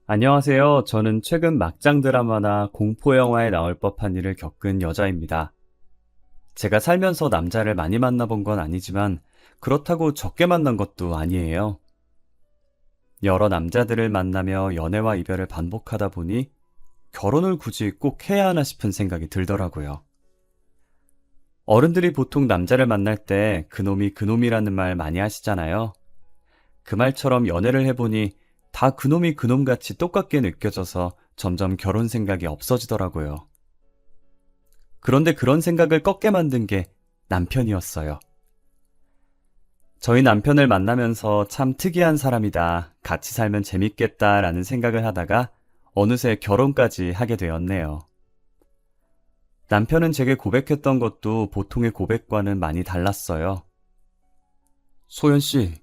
안녕하세요. 저는 최근 막장 드라마나 공포 영화에 나올 법한 일을 겪은 여자입니다. 제가 살면서 남자를 많이 만나본 건 아니지만 그렇다고 적게 만난 것도 아니에요. 여러 남자들을 만나며 연애와 이별을 반복하다 보니 결혼을 굳이 꼭 해야 하나 싶은 생각이 들더라고요. 어른들이 보통 남자를 만날 때 그놈이 그놈이라는 말 많이 하시잖아요. 그 말처럼 연애를 해보니 다 그놈이 그놈같이 똑같게 느껴져서 점점 결혼 생각이 없어지더라고요. 그런데 그런 생각을 꺾게 만든 게 남편이었어요. 저희 남편을 만나면서 참 특이한 사람이다, 같이 살면 재밌겠다라는 생각을 하다가 어느새 결혼까지 하게 되었네요. 남편은 제게 고백했던 것도 보통의 고백과는 많이 달랐어요. 소연 씨,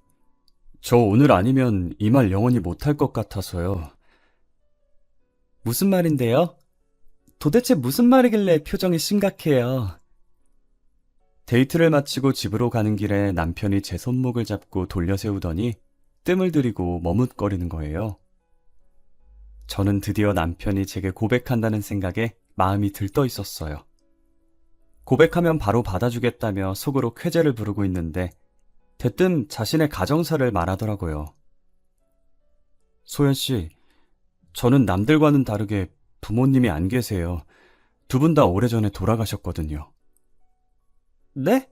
저 오늘 아니면 이 말 영원히 못할 것 같아서요. 무슨 말인데요? 도대체 무슨 말이길래 표정이 심각해요? 데이트를 마치고 집으로 가는 길에 남편이 제 손목을 잡고 돌려 세우더니 뜸을 들이고 머뭇거리는 거예요. 저는 드디어 남편이 제게 고백한다는 생각에 마음이 들떠 있었어요. 고백하면 바로 받아주겠다며 속으로 쾌재를 부르고 있는데 대뜸 자신의 가정사를 말하더라고요. 소연 씨, 저는 남들과는 다르게 부모님이 안 계세요. 두 분 다 오래전에 돌아가셨거든요. 네?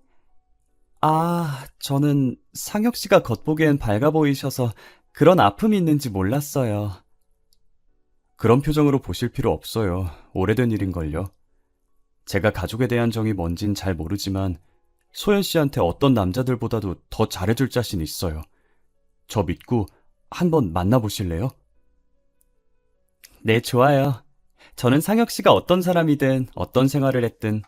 저는 상혁 씨가 겉보기엔 밝아 보이셔서 그런 아픔이 있는지 몰랐어요. 그런 표정으로 보실 필요 없어요. 오래된 일인걸요. 제가 가족에 대한 정이 뭔진 잘 모르지만 소연 씨한테 어떤 남자들보다도 더 잘해줄 자신 있어요. 저 믿고 한번 만나보실래요? 네, 좋아요. 저는 상혁 씨가 어떤 사람이든 어떤 생활을 했든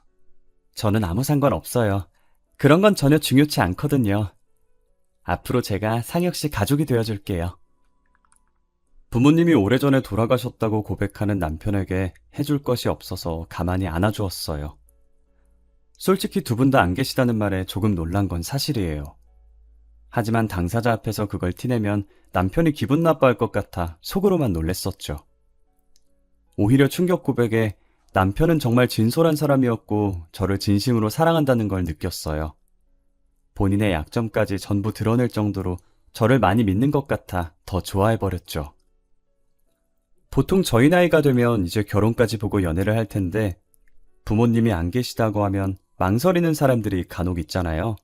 저는 아무 상관 없어요. 그런 건 전혀 중요치 않거든요. 앞으로 제가 상혁 씨 가족이 되어줄게요. 부모님이 오래전에 돌아가셨다고 고백하는 남편에게 해줄 것이 없어서 가만히 안아주었어요. 솔직히 두 분 다 안 계시다는 말에 조금 놀란 건 사실이에요. 하지만 당사자 앞에서 그걸 티내면 남편이 기분 나빠할 것 같아 속으로만 놀랬었죠. 오히려 충격 고백에 남편은 정말 진솔한 사람이었고 저를 진심으로 사랑한다는 걸 느꼈어요. 본인의 약점까지 전부 드러낼 정도로 저를 많이 믿는 것 같아 더 좋아해버렸죠. 보통 저희 나이가 되면 이제 결혼까지 보고 연애를 할 텐데 부모님이 안 계시다고 하면 망설이는 사람들이 간혹 있잖아요.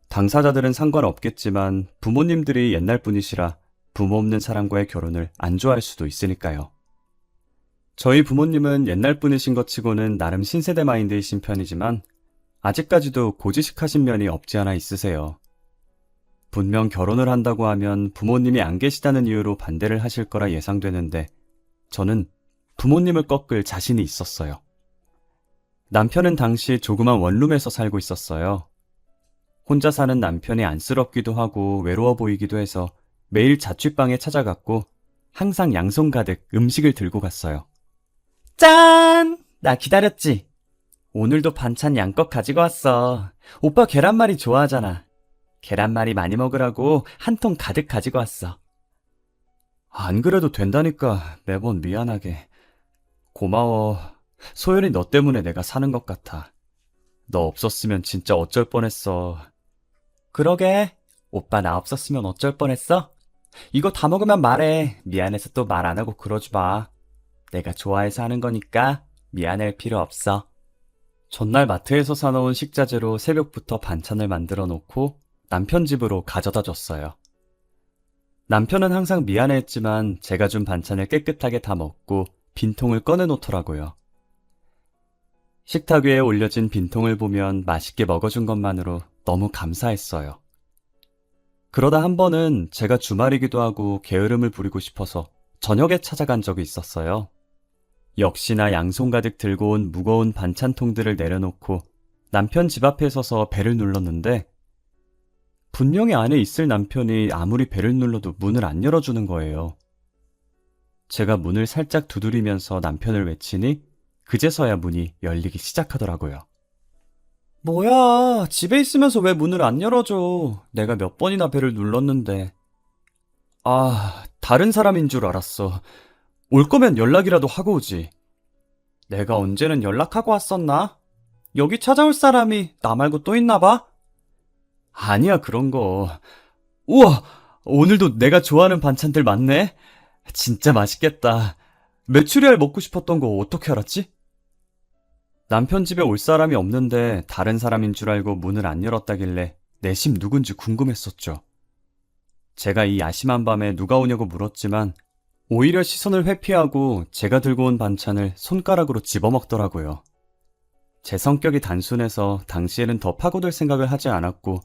당사자들은 상관없겠지만 부모님들이 옛날 분이시라 부모 없는 사람과의 결혼을 안 좋아할 수도 있으니까요. 저희 부모님은 옛날 분이신 것 치고는 나름 신세대 마인드이신 편이지만 아직까지도 고지식하신 면이 없지 않아 있으세요. 분명 결혼을 한다고 하면 부모님이 안 계시다는 이유로 반대를 하실 거라 예상되는데 저는 부모님을 꺾을 자신이 있었어요. 남편은 당시 조그만 원룸에서 살고 있었어요. 혼자 사는 남편이 안쓰럽기도 하고 외로워 보이기도 해서 매일 자취방에 찾아갔고 항상 양손 가득 음식을 들고 갔어요. 짠! 나 기다렸지? 오늘도 반찬 양껏 가지고 왔어. 오빠 계란말이 좋아하잖아. 계란말이 많이 먹으라고 한 통 가득 가지고 왔어. 안 그래도 된다니까 매번 미안하게. 고마워. 소연이 너 때문에 내가 사는 것 같아. 너 없었으면 진짜 어쩔 뻔했어. 그러게. 오빠 나 없었으면 어쩔 뻔했어? 이거 다 먹으면 말해. 미안해서 또 말 안 하고 그러지 마. 내가 좋아해서 하는 거니까 미안할 필요 없어. 전날 마트에서 사놓은 식자재로 새벽부터 반찬을 만들어 놓고 남편 집으로 가져다 줬어요. 남편은 항상 미안해했지만 제가 준 반찬을 깨끗하게 다 먹고 빈통을 꺼내 놓더라고요. 식탁 위에 올려진 빈통을 보면 맛있게 먹어준 것만으로 너무 감사했어요. 그러다 한 번은 제가 주말이기도 하고 게으름을 부리고 싶어서 저녁에 찾아간 적이 있었어요. 역시나 양손 가득 들고 온 무거운 반찬통들을 내려놓고 남편 집 앞에 서서 벨을 눌렀는데 분명히 안에 있을 남편이 아무리 벨을 눌러도 문을 안 열어주는 거예요. 제가 문을 살짝 두드리면서 남편을 외치니 그제서야 문이 열리기 시작하더라고요. 뭐야, 집에 있으면서 왜 문을 안 열어줘? 내가 몇 번이나 벨을 눌렀는데. 다른 사람인 줄 알았어. 올 거면 연락이라도 하고 오지. 내가 언제는 연락하고 왔었나? 여기 찾아올 사람이 나 말고 또 있나 봐? 아니야, 그런 거. 우와! 오늘도 내가 좋아하는 반찬들 많네? 진짜 맛있겠다. 메추리알 먹고 싶었던 거 어떻게 알았지? 남편 집에 올 사람이 없는데 다른 사람인 줄 알고 문을 안 열었다길래 내심 누군지 궁금했었죠. 제가 이 야심한 밤에 누가 오냐고 물었지만 오히려 시선을 회피하고 제가 들고 온 반찬을 손가락으로 집어먹더라고요. 제 성격이 단순해서 당시에는 더 파고들 생각을 하지 않았고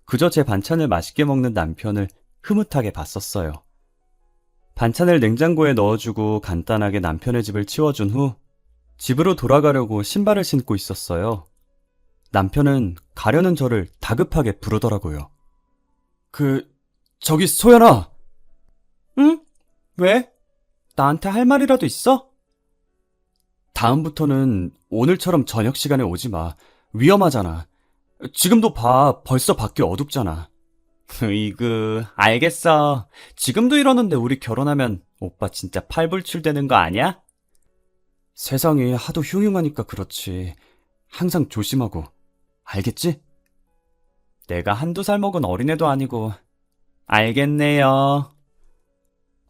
그저 제 반찬을 맛있게 먹는 남편을 흐뭇하게 봤었어요. 반찬을 냉장고에 넣어주고 간단하게 남편의 집을 치워준 후 집으로 돌아가려고 신발을 신고 있었어요. 남편은 가려는 저를 다급하게 부르더라고요. 저기 소연아! 응? 왜? 나한테 할 말이라도 있어? 다음부터는 오늘처럼 저녁 시간에 오지 마. 위험하잖아. 지금도 봐. 벌써 밖이 어둡잖아. 으이그, 알겠어. 지금도 이러는데 우리 결혼하면 오빠 진짜 팔불출되는 거 아니야? 세상이 하도 흉흉하니까 그렇지. 항상 조심하고. 알겠지? 내가 한두 살 먹은 어린애도 아니고. 알겠네요.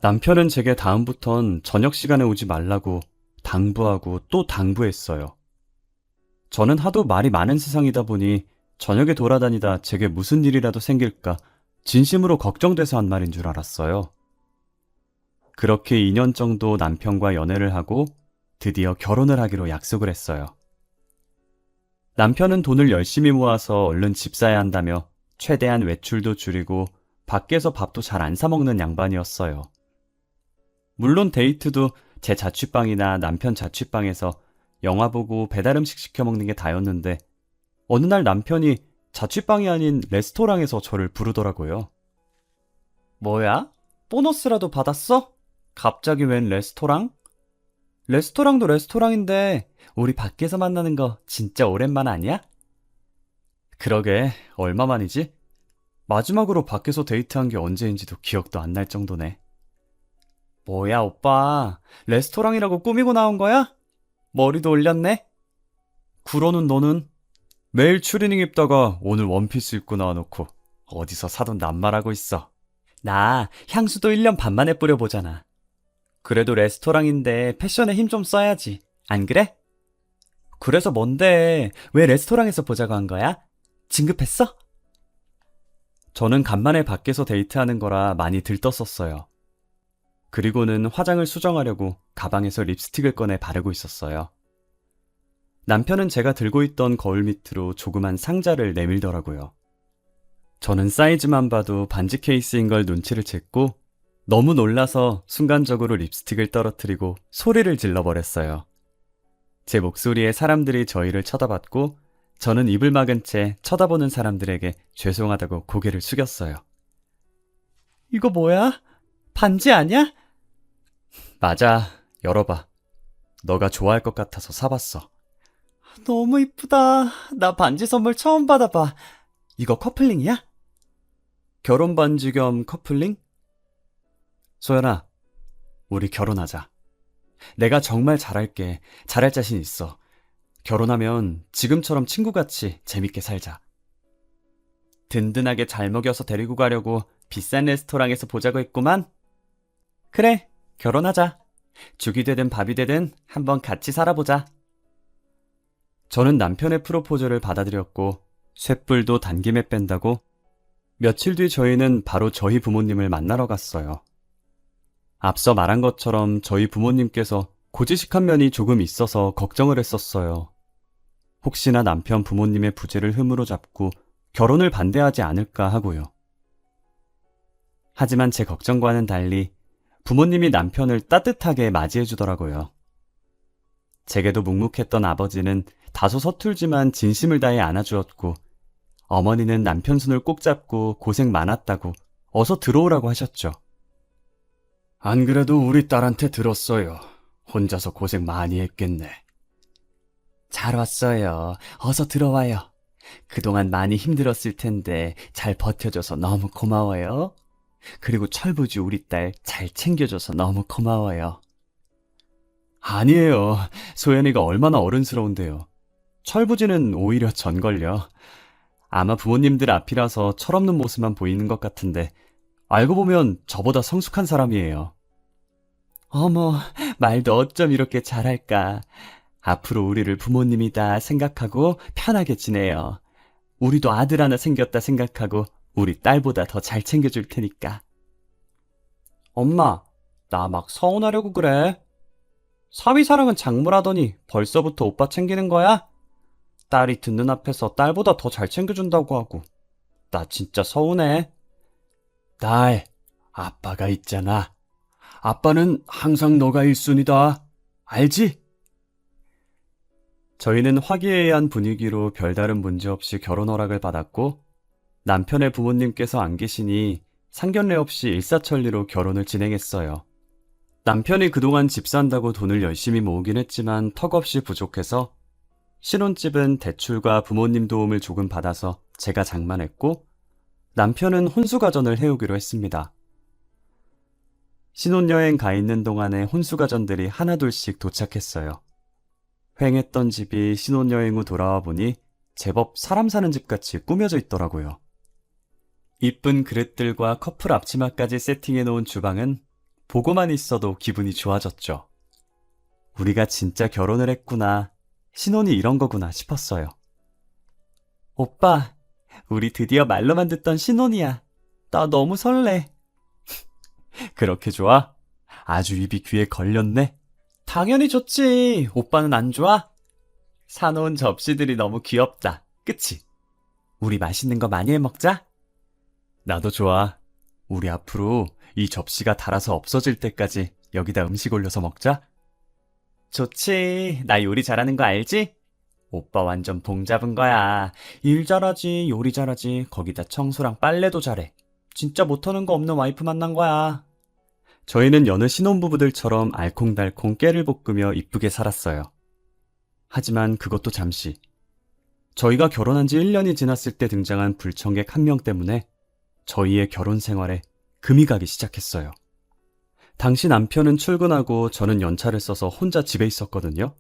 남편은 제게 다음부턴 저녁 시간에 오지 말라고 당부하고 또 당부했어요. 저는 하도 말이 많은 세상이다 보니 저녁에 돌아다니다 제게 무슨 일이라도 생길까 진심으로 걱정돼서 한 말인 줄 알았어요. 그렇게 2년 정도 남편과 연애를 하고 드디어 결혼을 하기로 약속을 했어요. 남편은 돈을 열심히 모아서 얼른 집 사야 한다며 최대한 외출도 줄이고 밖에서 밥도 잘 안 사 먹는 양반이었어요. 물론 데이트도 제 자취방이나 남편 자취방에서 영화 보고 배달음식 시켜 먹는 게 다였는데 어느 날 남편이 자취방이 아닌 레스토랑에서 저를 부르더라고요. 뭐야? 보너스라도 받았어? 갑자기 웬 레스토랑? 레스토랑도 레스토랑인데 우리 밖에서 만나는 거 진짜 오랜만 아니야? 그러게, 얼마만이지? 마지막으로 밖에서 데이트한 게 언제인지도 기억도 안 날 정도네. 뭐야, 오빠. 레스토랑이라고 꾸미고 나온 거야? 머리도 올렸네? 그러는 너는 매일 추리닝 입다가 오늘 원피스 입고 나와놓고 어디서 사돈 낱말하고 있어. 나 향수도 1년 반 만에 뿌려보잖아. 그래도 레스토랑인데 패션에 힘 좀 써야지. 안 그래? 그래서 뭔데? 왜 레스토랑에서 보자고 한 거야? 진급했어? 저는 간만에 밖에서 데이트하는 거라 많이 들떴었어요. 그리고는 화장을 수정하려고 가방에서 립스틱을 꺼내 바르고 있었어요. 남편은 제가 들고 있던 거울 밑으로 조그만 상자를 내밀더라고요. 저는 사이즈만 봐도 반지 케이스인 걸 눈치를 챘고 너무 놀라서 순간적으로 립스틱을 떨어뜨리고 소리를 질러버렸어요. 제 목소리에 사람들이 저희를 쳐다봤고 저는 입을 막은 채 쳐다보는 사람들에게 죄송하다고 고개를 숙였어요. 이거 뭐야? 반지 아니야? 맞아, 열어봐. 너가 좋아할 것 같아서 사봤어. 너무 이쁘다. 나 반지 선물 처음 받아봐. 이거 커플링이야? 결혼 반지 겸 커플링? 소연아, 우리 결혼하자. 내가 정말 잘할게. 잘할 자신 있어. 결혼하면 지금처럼 친구같이 재밌게 살자. 든든하게 잘 먹여서 데리고 가려고 비싼 레스토랑에서 보자고 했구만. 그래, 결혼하자. 죽이 되든 밥이 되든 한번 같이 살아보자. 저는 남편의 프로포즈를 받아들였고 쇳불도 단김에 뺀다고 며칠 뒤 저희는 바로 저희 부모님을 만나러 갔어요. 앞서 말한 것처럼 저희 부모님께서 고지식한 면이 조금 있어서 걱정을 했었어요. 혹시나 남편 부모님의 부재를 흠으로 잡고 결혼을 반대하지 않을까 하고요. 하지만 제 걱정과는 달리 부모님이 남편을 따뜻하게 맞이해 주더라고요. 제게도 묵묵했던 아버지는 다소 서툴지만 진심을 다해 안아주었고 어머니는 남편 손을 꼭 잡고 고생 많았다고 어서 들어오라고 하셨죠. 안 그래도 우리 딸한테 들었어요. 혼자서 고생 많이 했겠네. 잘 왔어요. 어서 들어와요. 그동안 많이 힘들었을 텐데 잘 버텨줘서 너무 고마워요. 그리고 철부지 우리 딸 잘 챙겨줘서 너무 고마워요. 아니에요. 소연이가 얼마나 어른스러운데요. 철부지는 오히려 전걸요. 아마 부모님들 앞이라서 철없는 모습만 보이는 것 같은데 알고 보면 저보다 성숙한 사람이에요. 어머, 말도 어쩜 이렇게 잘할까. 앞으로 우리를 부모님이다 생각하고 편하게 지내요. 우리도 아들 하나 생겼다 생각하고 우리 딸보다 더 잘 챙겨줄 테니까. 엄마, 나 막 서운하려고 그래. 사위사랑은 장물하더니 벌써부터 오빠 챙기는 거야? 딸이 듣는 앞에서 딸보다 더 잘 챙겨준다고 하고. 나 진짜 서운해. 딸, 아빠가 있잖아. 아빠는 항상 너가 1순위다. 알지? 저희는 화기애애한 분위기로 별다른 문제 없이 결혼 허락을 받았고 남편의 부모님께서 안 계시니 상견례 없이 일사천리로 결혼을 진행했어요. 남편이 그동안 집 산다고 돈을 열심히 모으긴 했지만 턱없이 부족해서 신혼집은 대출과 부모님 도움을 조금 받아서 제가 장만했고 남편은 혼수가전을 해오기로 했습니다. 신혼여행 가 있는 동안에 혼수가전들이 하나둘씩 도착했어요. 휑했던 집이 신혼여행 후 돌아와 보니 제법 사람 사는 집같이 꾸며져 있더라고요. 이쁜 그릇들과 커플 앞치마까지 세팅해 놓은 주방은 보고만 있어도 기분이 좋아졌죠. 우리가 진짜 결혼을 했구나, 신혼이 이런 거구나 싶었어요. 오빠, 우리 드디어 말로만 듣던 신혼이야. 나 너무 설레. 그렇게 좋아? 아주 입이 귀에 걸렸네. 당연히 좋지. 오빠는 안 좋아? 사놓은 접시들이 너무 귀엽다. 그치? 우리 맛있는 거 많이 해 먹자. 나도 좋아. 우리 앞으로 이 접시가 닳아서 없어질 때까지 여기다 음식 올려서 먹자. 좋지. 나 요리 잘하는 거 알지? 오빠 완전 봉 잡은 거야. 일 잘하지, 요리 잘하지, 거기다 청소랑 빨래도 잘해. 진짜 못하는 거 없는 와이프 만난 거야. 저희는 여느 신혼부부들처럼 알콩달콩 깨를 볶으며 이쁘게 살았어요. 하지만 그것도 잠시. 저희가 결혼한 지 1년이 지났을 때 등장한 불청객 한 명 때문에 저희의 결혼 생활에 금이 가기 시작했어요. 당시 남편은 출근하고 저는 연차를 써서 혼자 집에 있었거든요.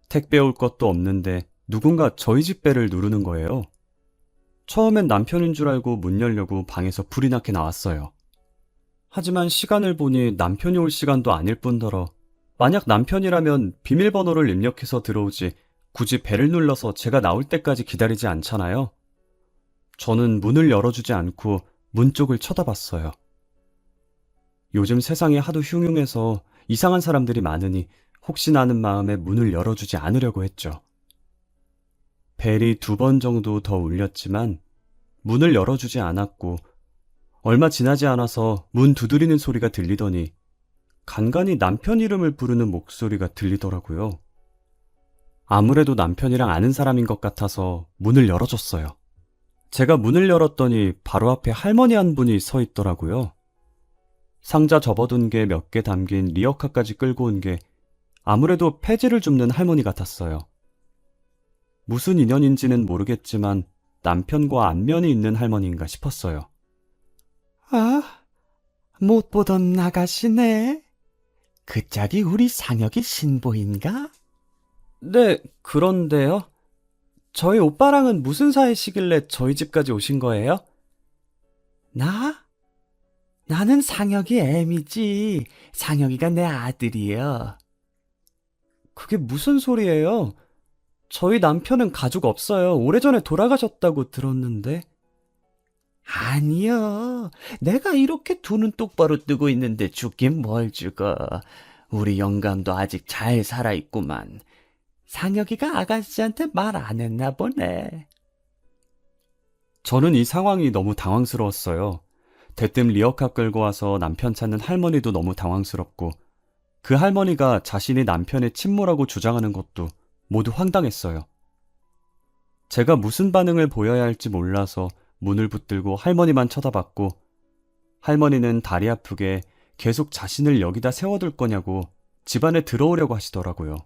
택배 올 것도 없는데 누군가 저희 집 배를 누르는 거예요. 처음엔 남편인 줄 알고 문 열려고 방에서 불이 나게 나왔어요. 하지만 시간을 보니 남편이 올 시간도 아닐 뿐더러 만약 남편이라면 비밀번호를 입력해서 들어오지 굳이 배를 눌러서 제가 나올 때까지 기다리지 않잖아요. 저는 문을 열어주지 않고 문 쪽을 쳐다봤어요. 요즘 세상이 하도 흉흉해서 이상한 사람들이 많으니 혹시나 하는 마음에 문을 열어주지 않으려고 했죠. 벨이 2번 정도 더 울렸지만 문을 열어주지 않았고 얼마 지나지 않아서 문 두드리는 소리가 들리더니 간간히 남편 이름을 부르는 목소리가 들리더라고요. 아무래도 남편이랑 아는 사람인 것 같아서 문을 열어줬어요. 제가 문을 열었더니 바로 앞에 할머니 한 분이 서 있더라고요. 상자 접어둔 게 몇 개 담긴 리어카까지 끌고 온 게 아무래도 폐지를 줍는 할머니 같았어요. 무슨 인연인지는 모르겠지만 남편과 안면이 있는 할머니인가 싶었어요. 아, 못 보던 아가씨네. 그 짝이 우리 상혁이 신부인가? 네, 그런데요. 저희 오빠랑은 무슨 사이시길래 저희 집까지 오신 거예요? 나? 나는 상혁이 애미지. 상혁이가 내 아들이요. 그게 무슨 소리예요? 저희 남편은 가족 없어요. 오래전에 돌아가셨다고 들었는데. 아니요. 내가 이렇게 두 눈 똑바로 뜨고 있는데 죽긴 뭘 죽어. 우리 영감도 아직 잘 살아있구만. 상혁이가 아가씨한테 말 안 했나 보네. 저는 이 상황이 너무 당황스러웠어요. 대뜸 리어카 끌고 와서 남편 찾는 할머니도 너무 당황스럽고 그 할머니가 자신이 남편의 친모라고 주장하는 것도 모두 황당했어요. 제가 무슨 반응을 보여야 할지 몰라서 문을 붙들고 할머니만 쳐다봤고 할머니는 다리 아프게 계속 자신을 여기다 세워둘 거냐고 집 안에 들어오려고 하시더라고요.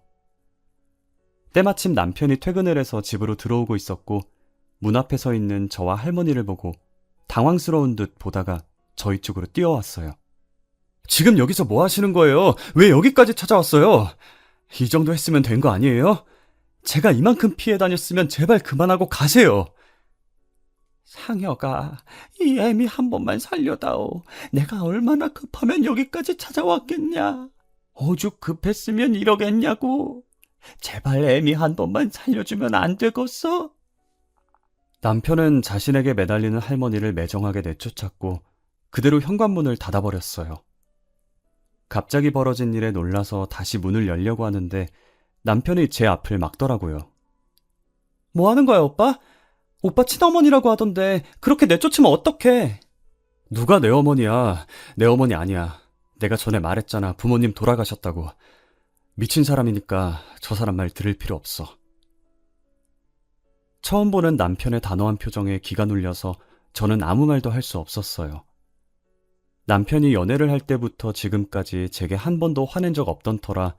때마침 남편이 퇴근을 해서 집으로 들어오고 있었고 문 앞에 서 있는 저와 할머니를 보고 당황스러운 듯 보다가 저희 쪽으로 뛰어왔어요. 지금 여기서 뭐 하시는 거예요? 왜 여기까지 찾아왔어요? 이 정도 했으면 된 거 아니에요? 제가 이만큼 피해 다녔으면 제발 그만하고 가세요. 상혁아, 이 애미 한 번만 살려다오. 내가 얼마나 급하면 여기까지 찾아왔겠냐. 오죽 급했으면 이러겠냐고. 제발 애미 한 번만 살려주면 안 되겠어? 남편은 자신에게 매달리는 할머니를 매정하게 내쫓았고 그대로 현관문을 닫아버렸어요. 갑자기 벌어진 일에 놀라서 다시 문을 열려고 하는데 남편이 제 앞을 막더라고요. 뭐 하는 거야, 오빠? 오빠 친어머니라고 하던데 그렇게 내쫓으면 어떡해? 누가 내 어머니야? 내 어머니 아니야. 내가 전에 말했잖아. 부모님 돌아가셨다고. 미친 사람이니까 저 사람 말 들을 필요 없어. 처음 보는 남편의 단호한 표정에 기가 눌려서 저는 아무 말도 할 수 없었어요. 남편이 연애를 할 때부터 지금까지 제게 한 번도 화낸 적 없던 터라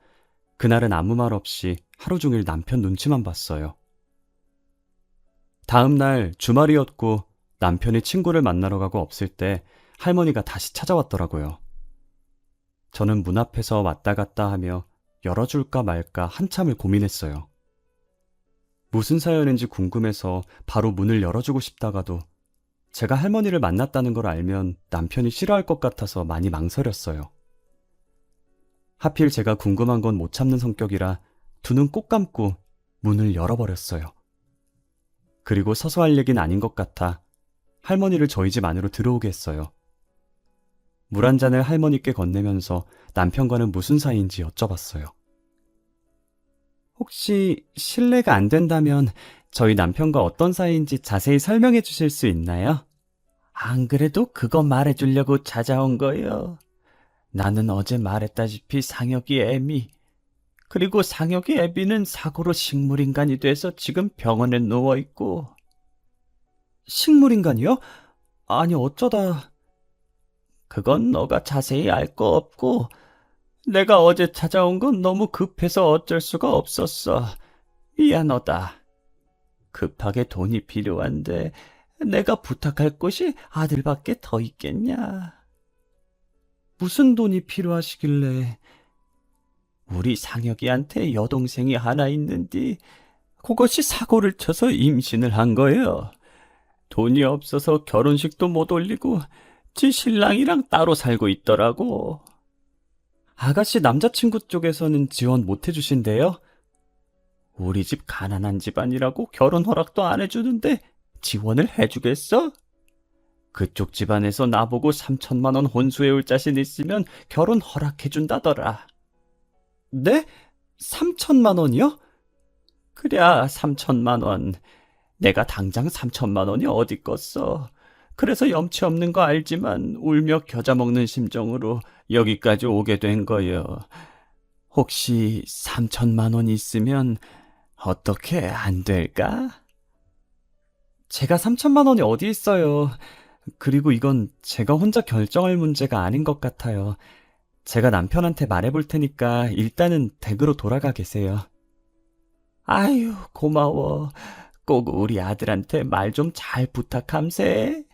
그날은 아무 말 없이 하루 종일 남편 눈치만 봤어요. 다음 날 주말이었고 남편이 친구를 만나러 가고 없을 때 할머니가 다시 찾아왔더라고요. 저는 문 앞에서 왔다 갔다 하며 열어줄까 말까 한참을 고민했어요. 무슨 사연인지 궁금해서 바로 문을 열어주고 싶다가도 제가 할머니를 만났다는 걸 알면 남편이 싫어할 것 같아서 많이 망설였어요. 하필 제가 궁금한 건 못 참는 성격이라 두 눈 꼭 감고 문을 열어버렸어요. 그리고 서서 할 얘기는 아닌 것 같아 할머니를 저희 집 안으로 들어오게 했어요. 물 한 잔을 할머니께 건네면서 남편과는 무슨 사이인지 여쭤봤어요. 혹시 실례가 안 된다면 저희 남편과 어떤 사이인지 자세히 설명해 주실 수 있나요? 안 그래도 그거 말해주려고 찾아온 거요. 나는 어제 말했다시피 상혁이 애미, 그리고 상혁이 애비는 사고로 식물인간이 돼서 지금 병원에 누워있고. 식물인간이요? 아니 어쩌다. 그건 너가 자세히 알 거 없고 내가 어제 찾아온 건 너무 급해서 어쩔 수가 없었어. 미안하다. 급하게 돈이 필요한데 내가 부탁할 곳이 아들밖에 더 있겠냐. 무슨 돈이 필요하시길래. 우리 상혁이한테 여동생이 하나 있는데 그것이 사고를 쳐서 임신을 한 거예요. 돈이 없어서 결혼식도 못 올리고 지 신랑이랑 따로 살고 있더라고. 아가씨 남자친구 쪽에서는 지원 못 해주신대요? 우리 집 가난한 집안이라고 결혼 허락도 안 해주는데 지원을 해주겠어? 그쪽 집안에서 나보고 3천만 원 혼수해올 자신 있으면 결혼 허락해준다더라. 네? 3천만 원이요? 그래, 3천만 원. 내가 당장 3천만 원이 어디 껐어. 그래서 염치 없는 거 알지만 울며 겨자 먹는 심정으로 여기까지 오게 된 거요. 혹시 3천만 원 있으면 어떻게 안 될까? 제가 3천만 원이 어디 있어요. 그리고 이건 제가 혼자 결정할 문제가 아닌 것 같아요. 제가 남편한테 말해볼 테니까 일단은 댁으로 돌아가 계세요. 아유, 고마워. 꼭 우리 아들한테 말 좀 잘 부탁함세.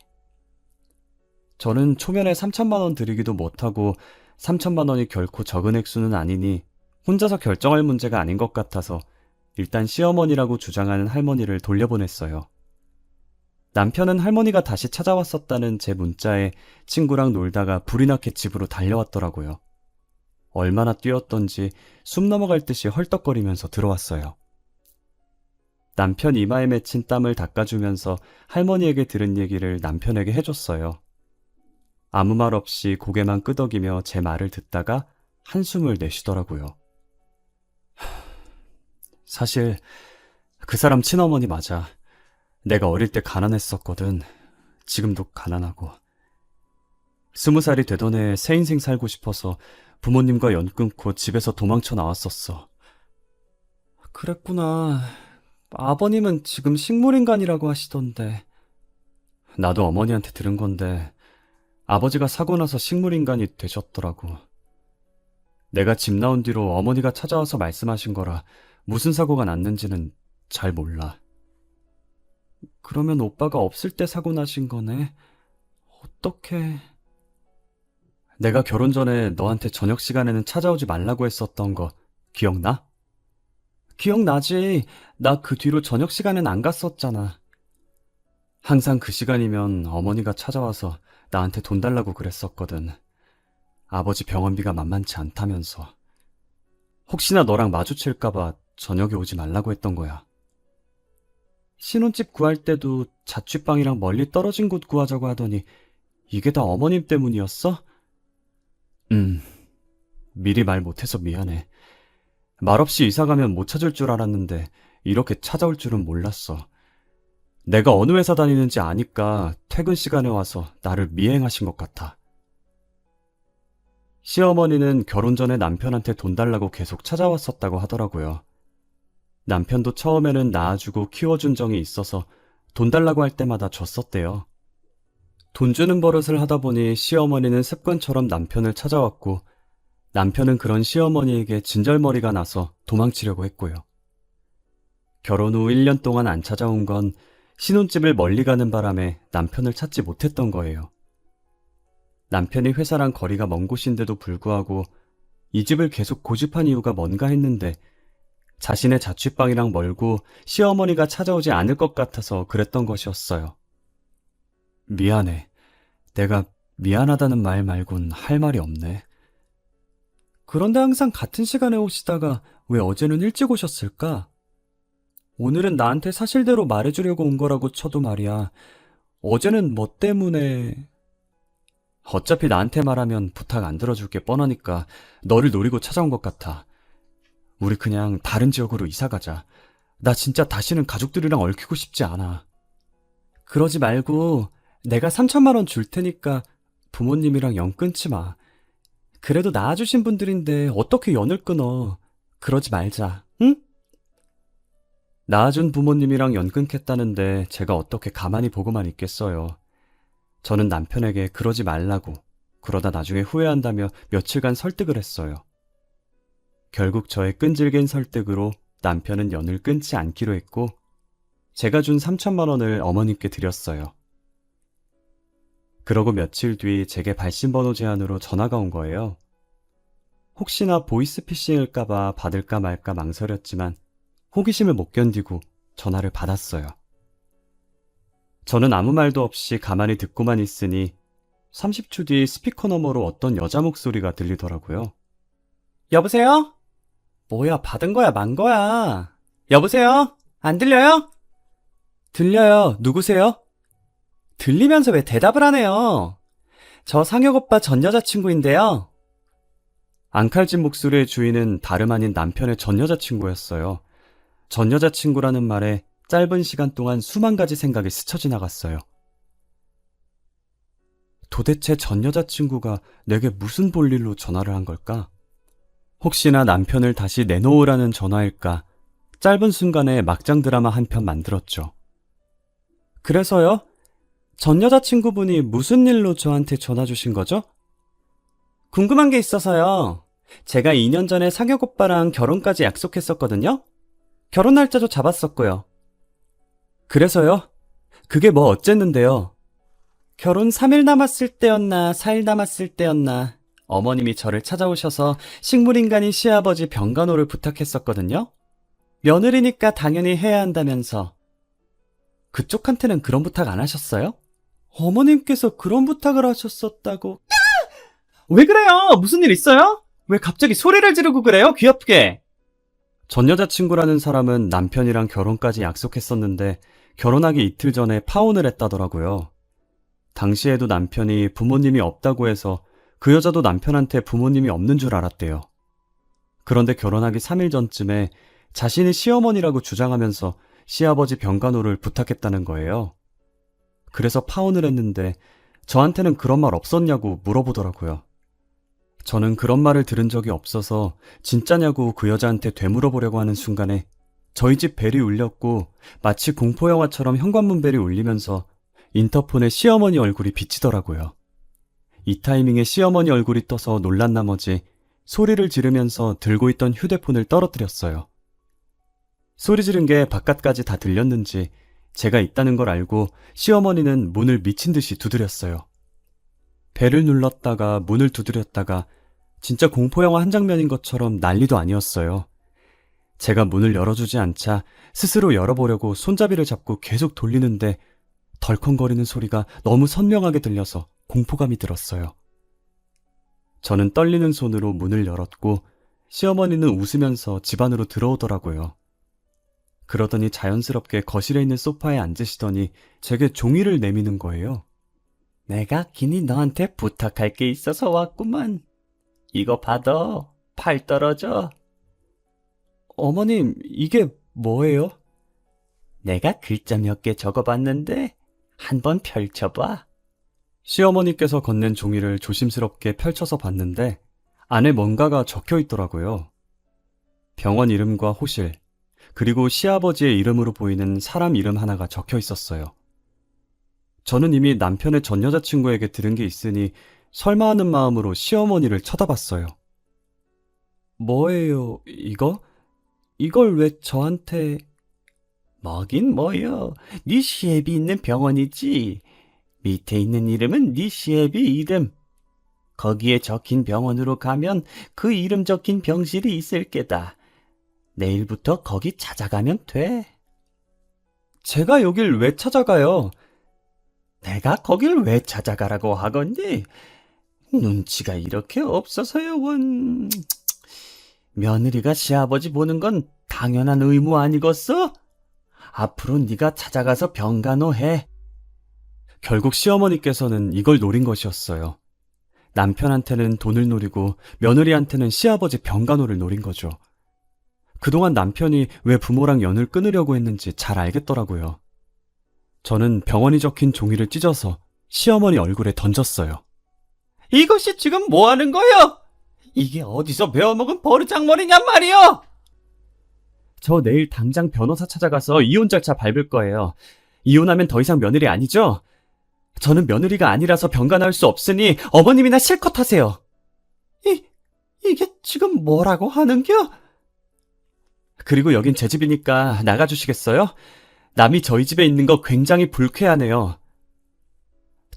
저는 초면에 3천만 원 드리기도 못하고 3천만 원이 결코 적은 액수는 아니니 혼자서 결정할 문제가 아닌 것 같아서 일단 시어머니라고 주장하는 할머니를 돌려보냈어요. 남편은 할머니가 다시 찾아왔었다는 제 문자에 친구랑 놀다가 불이 나게 집으로 달려왔더라고요. 얼마나 뛰었던지 숨 넘어갈 듯이 헐떡거리면서 들어왔어요. 남편 이마에 맺힌 땀을 닦아주면서 할머니에게 들은 얘기를 남편에게 해줬어요. 아무 말 없이 고개만 끄덕이며 제 말을 듣다가 한숨을 내쉬더라고요. 사실 그 사람 친어머니 맞아. 내가 어릴 때 가난했었거든. 지금도 가난하고. 20살이 되던 해에 새 인생 살고 싶어서 부모님과 연 끊고 집에서 도망쳐 나왔었어. 그랬구나. 아버님은 지금 식물인간이라고 하시던데. 나도 어머니한테 들은 건데 아버지가 사고 나서 식물인간이 되셨더라고. 내가 집 나온 뒤로 어머니가 찾아와서 말씀하신 거라 무슨 사고가 났는지는 잘 몰라. 그러면 오빠가 없을 때 사고 나신 거네. 어떡해. 내가 결혼 전에 너한테 저녁 시간에는 찾아오지 말라고 했었던 거 기억나? 기억나지? 나 그 뒤로 저녁 시간엔 안 갔었잖아. 항상 그 시간이면 어머니가 찾아와서 나한테 돈 달라고 그랬었거든. 아버지 병원비가 만만치 않다면서. 혹시나 너랑 마주칠까봐 저녁에 오지 말라고 했던 거야. 신혼집 구할 때도 자취방이랑 멀리 떨어진 곳 구하자고 하더니 이게 다 어머님 때문이었어? 음, 미리 말 못해서 미안해. 말없이 이사 가면 못 찾을 줄 알았는데 이렇게 찾아올 줄은 몰랐어. 내가 어느 회사 다니는지 아니까 퇴근 시간에 와서 나를 미행하신 것 같아. 시어머니는 결혼 전에 남편한테 돈 달라고 계속 찾아왔었다고 하더라고요. 남편도 처음에는 낳아주고 키워준 정이 있어서 돈 달라고 할 때마다 줬었대요. 돈 주는 버릇을 하다 보니 시어머니는 습관처럼 남편을 찾아왔고 남편은 그런 시어머니에게 진절머리가 나서 도망치려고 했고요. 결혼 후 1년 동안 안 찾아온 건 신혼집을 멀리 가는 바람에 남편을 찾지 못했던 거예요. 남편이 회사랑 거리가 먼 곳인데도 불구하고 이 집을 계속 고집한 이유가 뭔가 했는데 자신의 자취방이랑 멀고 시어머니가 찾아오지 않을 것 같아서 그랬던 것이었어요. 미안해. 내가 미안하다는 말 말곤 할 말이 없네. 그런데 항상 같은 시간에 오시다가 왜 어제는 일찍 오셨을까? 오늘은 나한테 사실대로 말해주려고 온 거라고 쳐도 말이야. 어제는 뭐 때문에... 어차피 나한테 말하면 부탁 안 들어줄 게 뻔하니까 너를 노리고 찾아온 것 같아. 우리 그냥 다른 지역으로 이사 가자. 나 진짜 다시는 가족들이랑 얽히고 싶지 않아. 그러지 말고 내가 3천만 원 줄 테니까 부모님이랑 연 끊지 마. 그래도 낳아주신 분들인데 어떻게 연을 끊어. 그러지 말자, 응? 낳아준 부모님이랑 연 끊겠다는데 제가 어떻게 가만히 보고만 있겠어요. 저는 남편에게 그러지 말라고, 그러다 나중에 후회한다며 며칠간 설득을 했어요. 결국 저의 끈질긴 설득으로 남편은 연을 끊지 않기로 했고 제가 준 3천만 원을 어머님께 드렸어요. 그러고 며칠 뒤 제게 발신번호 제안으로 전화가 온 거예요. 혹시나 보이스피싱일까봐 받을까 말까 망설였지만 호기심을 못 견디고 전화를 받았어요. 저는 아무 말도 없이 가만히 듣고만 있으니 30초 뒤 스피커 너머로 어떤 여자 목소리가 들리더라고요. 여보세요? 뭐야, 받은 거야, 만 거야? 여보세요? 안 들려요? 들려요. 누구세요? 들리면서 왜 대답을 하네요? 저 상혁 오빠 전 여자친구인데요. 앙칼진 목소리의 주인은 다름 아닌 남편의 전 여자친구였어요. 전 여자친구라는 말에 짧은 시간 동안 수만 가지 생각이 스쳐 지나갔어요. 도대체 전 여자친구가 내게 무슨 볼일로 전화를 한 걸까? 혹시나 남편을 다시 내놓으라는 전화일까? 짧은 순간에 막장 드라마 한 편 만들었죠. 그래서요? 전 여자친구분이 무슨 일로 저한테 전화 주신 거죠? 궁금한 게 있어서요. 제가 2년 전에 상혁 오빠랑 결혼까지 약속했었거든요. 결혼 날짜도 잡았었고요. 그래서요? 그게 뭐 어쨌는데요? 결혼 3일 남았을 때였나 4일 남았을 때였나 어머님이 저를 찾아오셔서 식물인간인 시아버지 병간호를 부탁했었거든요. 며느리니까 당연히 해야 한다면서. 그쪽한테는 그런 부탁 안 하셨어요? 어머님께서 그런 부탁을 하셨었다고. 왜 그래요? 무슨 일 있어요? 왜 갑자기 소리를 지르고 그래요? 귀엽게. 전 여자친구라는 사람은 남편이랑 결혼까지 약속했었는데 결혼하기 이틀 전에 파혼을 했다더라고요. 당시에도 남편이 부모님이 없다고 해서 그 여자도 남편한테 부모님이 없는 줄 알았대요. 그런데 결혼하기 3일 전쯤에 자신이 시어머니라고 주장하면서 시아버지 병간호를 부탁했다는 거예요. 그래서 파혼을 했는데 저한테는 그런 말 없었냐고 물어보더라고요. 저는 그런 말을 들은 적이 없어서 진짜냐고 그 여자한테 되물어보려고 하는 순간에 저희 집 벨이 울렸고 마치 공포영화처럼 현관문 벨이 울리면서 인터폰에 시어머니 얼굴이 비치더라고요. 이 타이밍에 시어머니 얼굴이 떠서 놀란 나머지 소리를 지르면서 들고 있던 휴대폰을 떨어뜨렸어요. 소리 지른 게 바깥까지 다 들렸는지 제가 있다는 걸 알고 시어머니는 문을 미친 듯이 두드렸어요. 배를 눌렀다가 문을 두드렸다가 진짜 공포영화 한 장면인 것처럼 난리도 아니었어요. 제가 문을 열어주지 않자 스스로 열어보려고 손잡이를 잡고 계속 돌리는데 덜컹거리는 소리가 너무 선명하게 들려서 공포감이 들었어요. 저는 떨리는 손으로 문을 열었고 시어머니는 웃으면서 집 안으로 들어오더라고요. 그러더니 자연스럽게 거실에 있는 소파에 앉으시더니 제게 종이를 내미는 거예요. 내가 긴히 너한테 부탁할 게 있어서 왔구만. 이거 받아. 팔 떨어져. 어머님, 이게 뭐예요? 내가 글자 몇 개 적어봤는데 한번 펼쳐봐. 시어머니께서 건넨 종이를 조심스럽게 펼쳐서 봤는데 안에 뭔가가 적혀 있더라고요. 병원 이름과 호실, 그리고 시아버지의 이름으로 보이는 사람 이름 하나가 적혀 있었어요. 저는 이미 남편의 전 여자친구에게 들은 게 있으니 설마 하는 마음으로 시어머니를 쳐다봤어요. 뭐예요, 이거? 이걸 왜 저한테... 뭐긴 뭐여, 네 시애비 있는 병원이지. 밑에 있는 이름은 네 시애비 이름. 거기에 적힌 병원으로 가면 그 이름 적힌 병실이 있을 게다. 내일부터 거기 찾아가면 돼. 제가 여길 왜 찾아가요? 내가 거길 왜 찾아가라고 하건지 눈치가 이렇게 없어서요, 원. 며느리가 시아버지 보는 건 당연한 의무 아니겠어? 앞으로 네가 찾아가서 병간호 해. 결국 시어머니께서는 이걸 노린 것이었어요. 남편한테는 돈을 노리고 며느리한테는 시아버지 병간호를 노린 거죠. 그동안 남편이 왜 부모랑 연을 끊으려고 했는지 잘 알겠더라고요. 저는 병원이 적힌 종이를 찢어서 시어머니 얼굴에 던졌어요. 이것이 지금 뭐 하는 거요? 이게 어디서 배워먹은 버르장머리냔 말이요? 저 내일 당장 변호사 찾아가서 이혼 절차 밟을 거예요. 이혼하면 더 이상 며느리 아니죠? 저는 며느리가 아니라서 병간호할 수 없으니 어머님이나 실컷 하세요. 이게 지금 뭐라고 하는겨? 그리고 여긴 제 집이니까 나가주시겠어요? 남이 저희 집에 있는 거 굉장히 불쾌하네요.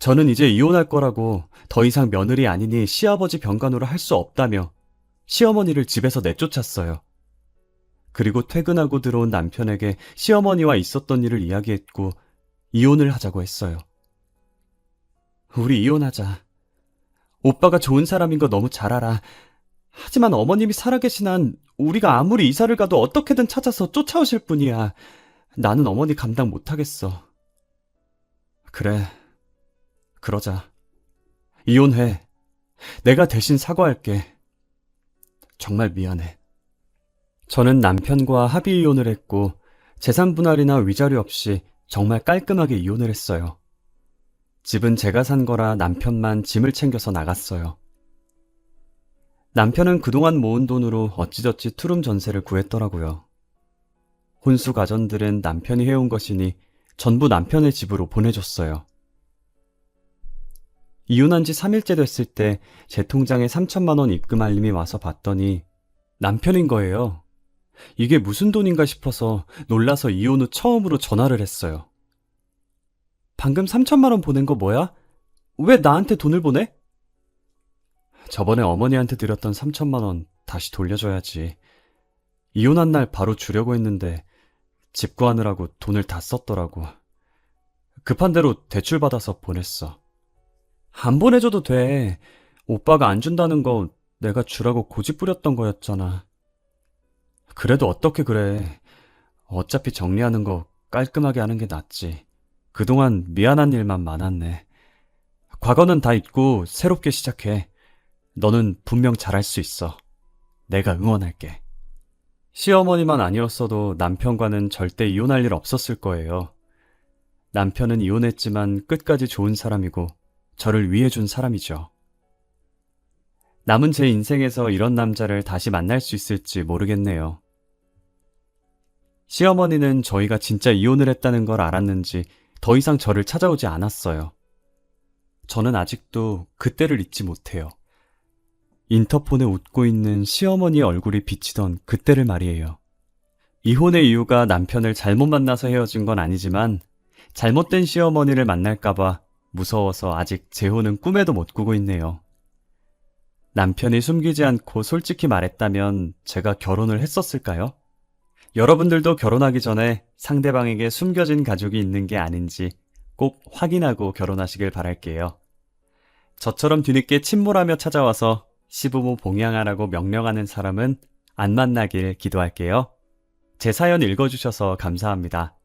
저는 이제 이혼할 거라고 더 이상 며느리 아니니 시아버지 병간호를 할 수 없다며 시어머니를 집에서 내쫓았어요. 그리고 퇴근하고 들어온 남편에게 시어머니와 있었던 일을 이야기했고 이혼을 하자고 했어요. 우리 이혼하자. 오빠가 좋은 사람인 거 너무 잘 알아. 하지만 어머님이 살아계신 한 우리가 아무리 이사를 가도 어떻게든 찾아서 쫓아오실 분이야. 나는 어머니 감당 못하겠어. 그래, 그러자. 이혼해. 내가 대신 사과할게. 정말 미안해. 저는 남편과 합의 이혼을 했고 재산 분할이나 위자료 없이 정말 깔끔하게 이혼을 했어요. 집은 제가 산 거라 남편만 짐을 챙겨서 나갔어요. 남편은 그동안 모은 돈으로 어찌저찌 투룸 전세를 구했더라고요. 혼수 가전들은 남편이 해온 것이니 전부 남편의 집으로 보내줬어요. 이혼한 지 3일째 됐을 때 제 통장에 3천만 원 입금 알림이 와서 봤더니 남편인 거예요. 이게 무슨 돈인가 싶어서 놀라서 이혼 후 처음으로 전화를 했어요. 방금 3천만 원 보낸 거 뭐야? 왜 나한테 돈을 보내? 저번에 어머니한테 드렸던 3천만 원 다시 돌려줘야지. 이혼한 날 바로 주려고 했는데 집 구하느라고 돈을 다 썼더라고. 급한 대로 대출 받아서 보냈어. 안 보내줘도 돼. 오빠가 안 준다는 거 내가 주라고 고집 부렸던 거였잖아. 그래도 어떻게 그래. 어차피 정리하는 거 깔끔하게 하는 게 낫지. 그동안 미안한 일만 많았네. 과거는 다 잊고 새롭게 시작해. 너는 분명 잘할 수 있어. 내가 응원할게. 시어머니만 아니었어도 남편과는 절대 이혼할 일 없었을 거예요. 남편은 이혼했지만 끝까지 좋은 사람이고 저를 위해준 사람이죠. 남은 제 인생에서 이런 남자를 다시 만날 수 있을지 모르겠네요. 시어머니는 저희가 진짜 이혼을 했다는 걸 알았는지 더 이상 저를 찾아오지 않았어요. 저는 아직도 그때를 잊지 못해요. 인터폰에 웃고 있는 시어머니의 얼굴이 비치던 그때를 말이에요. 이혼의 이유가 남편을 잘못 만나서 헤어진 건 아니지만 잘못된 시어머니를 만날까봐 무서워서 아직 재혼은 꿈에도 못 꾸고 있네요. 남편이 숨기지 않고 솔직히 말했다면 제가 결혼을 했었을까요? 여러분들도 결혼하기 전에 상대방에게 숨겨진 가족이 있는 게 아닌지 꼭 확인하고 결혼하시길 바랄게요. 저처럼 뒤늦게 침몰하며 찾아와서 시부모 봉양하라고 명령하는 사람은 안 만나길 기도할게요. 제 사연 읽어주셔서 감사합니다.